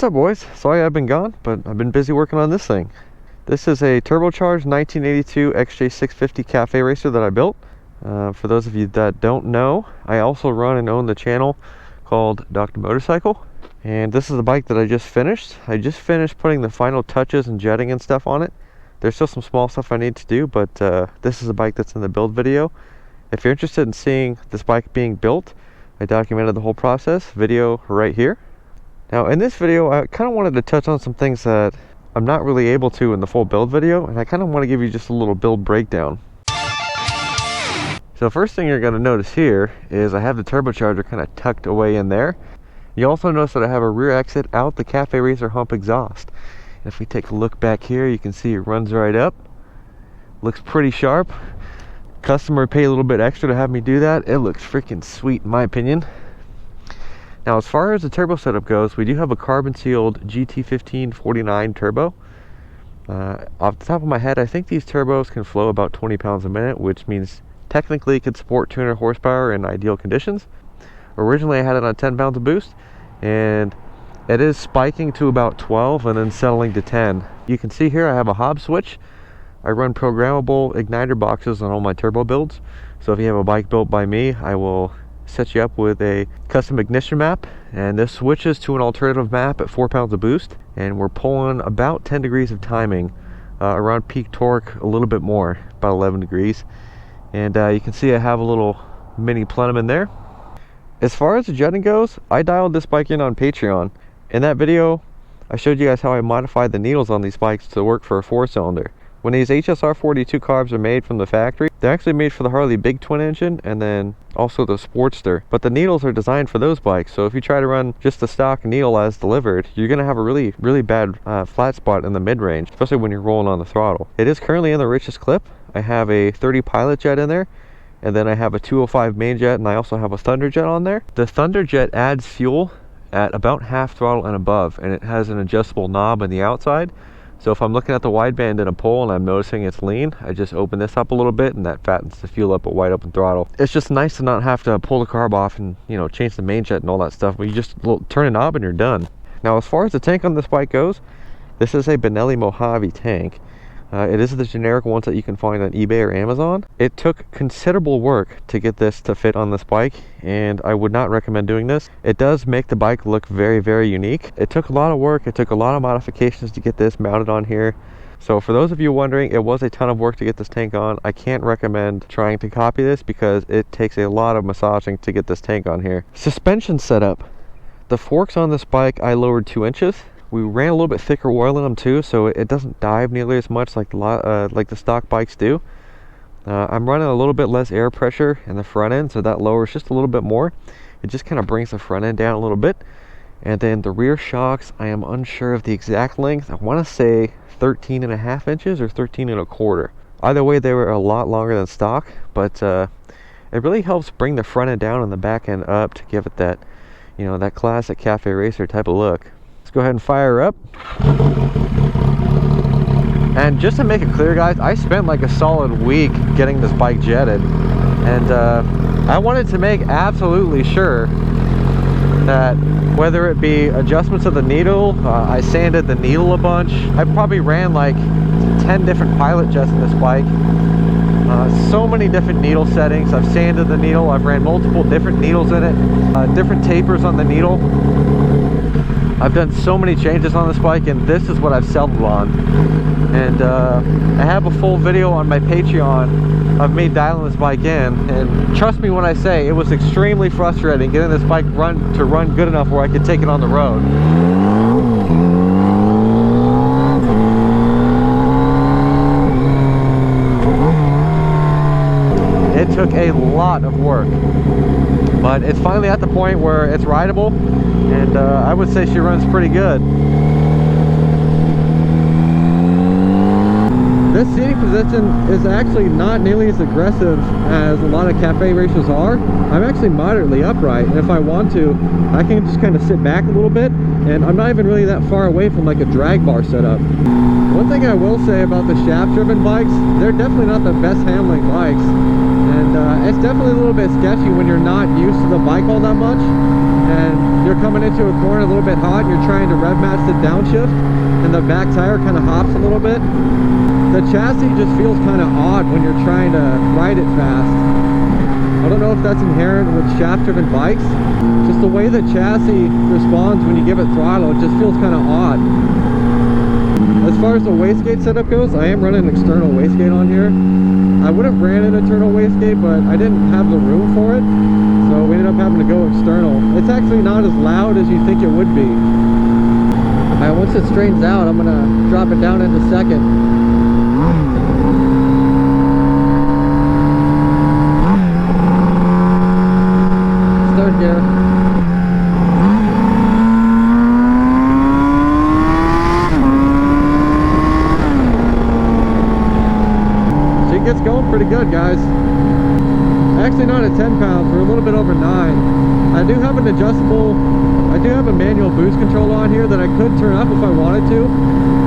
What's up, boys? Sorry I've been gone, but I've been busy working on this thing. This is a turbocharged 1982 XJ650 cafe racer that I built. For those of you that don't know, I also run and own the channel called Dr. Motorcycle. And this is the bike that I just finished. I just finished putting the final touches and jetting and stuff on it. There's still some small stuff I need to do, but this is a bike that's in the build video. If you're interested in seeing this bike being built, I documented the whole process, video right here. Now in this video, I kind of wanted to touch on some things that I'm not really able to in the full build video, and I kind of want to give you just a little build breakdown. So first thing you're going to notice here is I have the turbocharger kind of tucked away in there. You also notice that I have a rear exit out the cafe racer hump exhaust. And if we take a look back here, you can see it runs right up. Looks pretty sharp. Customer paid a little bit extra to have me do that. It looks freaking sweet in my opinion. Now as far as the turbo setup goes, we do have a carbon sealed GT1549 turbo. Off the top of my head, I think these turbos can flow about 20 pounds a minute, which means technically it could support 200 horsepower in ideal conditions. Originally I had it on 10 pounds of boost, and it is spiking to about 12 and then settling to 10. You can see here I have a hob switch. I run programmable igniter boxes on all my turbo builds. So if you have a bike built by me, I will set you up with a custom ignition map, and this switches to an alternative map at 4 pounds of boost, and we're pulling about 10 degrees of timing, around peak torque a little bit more, about 11 degrees. And you can see I have a little mini plenum in there. As far as the jetting goes, I dialed this bike in on Patreon. In that video, I showed you guys how I modified the needles on these bikes to work for a 4-cylinder. When these HSR 42 carbs are made from the factory, they're actually made for the Harley big twin engine and then also the Sportster. But the needles are designed for those bikes, so if you try to run just the stock needle as delivered, you're going to have a really bad flat spot in the mid-range, especially when you're rolling on the throttle. It is currently in the richest clip. I have a 30 Pilot jet in there, and then I have a 205 main jet, and I also have a Thunder jet on there. The Thunder jet adds fuel at about half throttle and above, and it has an adjustable knob on the outside. So if I'm looking at the wideband in a pole and I'm noticing it's lean, I just open this up a little bit and that fattens the fuel up at wide open throttle. It's just nice to not have to pull the carb off and, you know, change the main jet and all that stuff. But you just turn a knob and you're done. Now as far as the tank on this bike goes, this is a Benelli Mojave tank. It is the generic ones that you can find on eBay or Amazon. It took considerable work to get this to fit on this bike, and I would not recommend doing this. It does make the bike look very unique. It took a lot of work. It took a lot of modifications to get this mounted on here. So for those of you wondering, it was a ton of work to get this tank on. I can't recommend trying to copy this because it takes a lot of massaging to get this tank on here. Suspension setup. The forks on this bike I lowered 2 inches. We ran a little bit thicker oil in them too, so it doesn't dive nearly as much like the stock bikes do. I'm running a little bit less air pressure in the front end, so that lowers just a little bit more. It just kind of brings the front end down a little bit. And then the rear shocks, I am unsure of the exact length. I want to say 13.5 inches or 13.25. Either way, they were a lot longer than stock, but it really helps bring the front end down and the back end up to give it that, you know, that classic cafe racer type of look. Go ahead and fire her up. And just to make it clear, guys, I spent like a solid week getting this bike jetted, and I wanted to make absolutely sure that whether it be adjustments of the needle, I sanded the needle a bunch. I probably ran like 10 different pilot jets in this bike. So many different needle settings. I've sanded the needle. I've ran multiple different needles in it, different tapers on the needle. I've done so many changes on this bike, and this is what I've settled on. And I have a full video on my Patreon of me dialing this bike in, and trust me when I say it was extremely frustrating getting this bike to run good enough where I could take it on the road. It took a lot of work, but it's finally at the point where it's rideable, and I would say she runs pretty good. This seating position is actually not nearly as aggressive as a lot of cafe racers are. I'm actually moderately upright, and if I want to, I can just kind of sit back a little bit, and I'm not even really that far away from like a drag bar setup. One One thing I will say about the shaft-driven bikes, they're definitely not the best handling bikes. And it's definitely a little bit sketchy when you're not used to the bike all that much. And you're coming into a corner a little bit hot, and you're trying to rev match the downshift, and the back tire kind of hops a little bit. The chassis just feels kind of odd when you're trying to ride it fast. I don't know if that's inherent with shaft-driven bikes. Just the way the chassis responds when you give it throttle, it just feels kind of odd. As far as the wastegate setup goes, I am running an external wastegate on here. I would have ran an internal wastegate, but I didn't have the room for it, so we ended up having to go external. It's actually not as loud as you think it would be. Alright, once it straightens out, I'm gonna drop it down into second. Third gear. Gets going pretty good, guys. Actually not at 10 pounds, we're a little bit over 9. I do have an adjustable, I do have a manual boost control on here that I could turn up if I wanted to,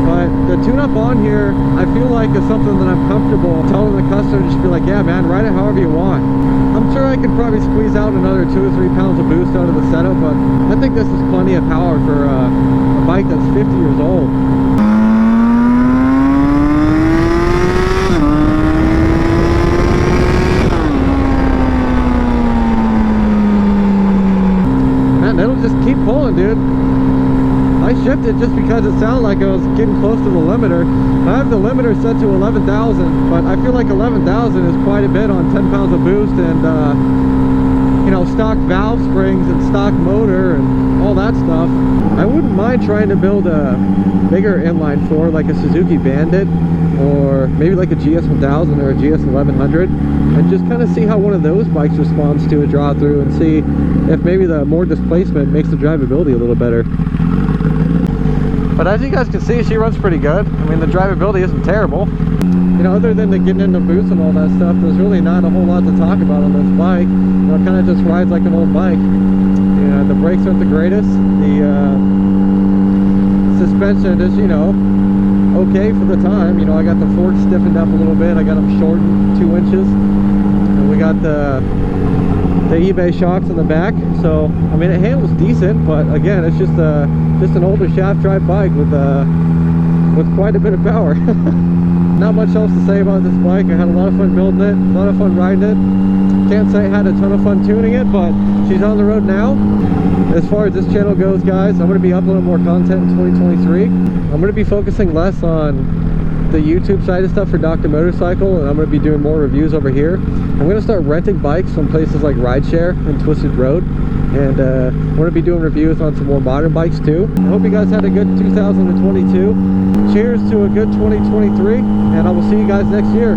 but the tune-up on here I feel like is something that I'm comfortable telling the customer to just be like, yeah man, ride it however you want. I'm sure I could probably squeeze out another 2 or 3 pounds of boost out of the setup, but I think this is plenty of power for a bike that's 50 years old. It'll just keep pulling, dude. I shifted just because it sounded like I was getting close to the limiter. I have the limiter set to 11,000, but I feel like 11,000 is quite a bit on 10 pounds of boost and you know, stock valve springs and stock motor and all that stuff. I wouldn't mind trying to build a bigger inline four like a Suzuki Bandit or maybe like a GS1000 or a GS1100 and just kind of see how one of those bikes responds to a draw-through and see if maybe the more displacement makes the drivability a little better. But as you guys can see, she runs pretty good. I mean, the drivability isn't terrible. You know, other than the getting into boost and all that stuff, there's really not a whole lot to talk about on this bike. You know, it kind of just rides like an old bike. You know, the brakes aren't the greatest. The suspension is, you know, okay for the time. You know, I got the forks stiffened up a little bit. I got them shortened 2 inches. And we got the eBay shocks in the back. So, I mean, it handles decent, but again, it's just an older shaft drive bike with quite a bit of power. Not much else to say about this bike. I had a lot of fun building it, a lot of fun riding it. Can't say I had a ton of fun tuning it, but she's on the road now. As far as this channel goes, guys, I'm going to be uploading more content in 2023. I'm going to be focusing less on the YouTube side of stuff for Dr. Motorcycle, and I'm going to be doing more reviews over here. I'm going to start renting bikes from places like Rideshare and Twisted Road, and I'm going to be doing reviews on some more modern bikes too. I hope you guys had a good 2022. Cheers to a good 2023, and I will see you guys next year.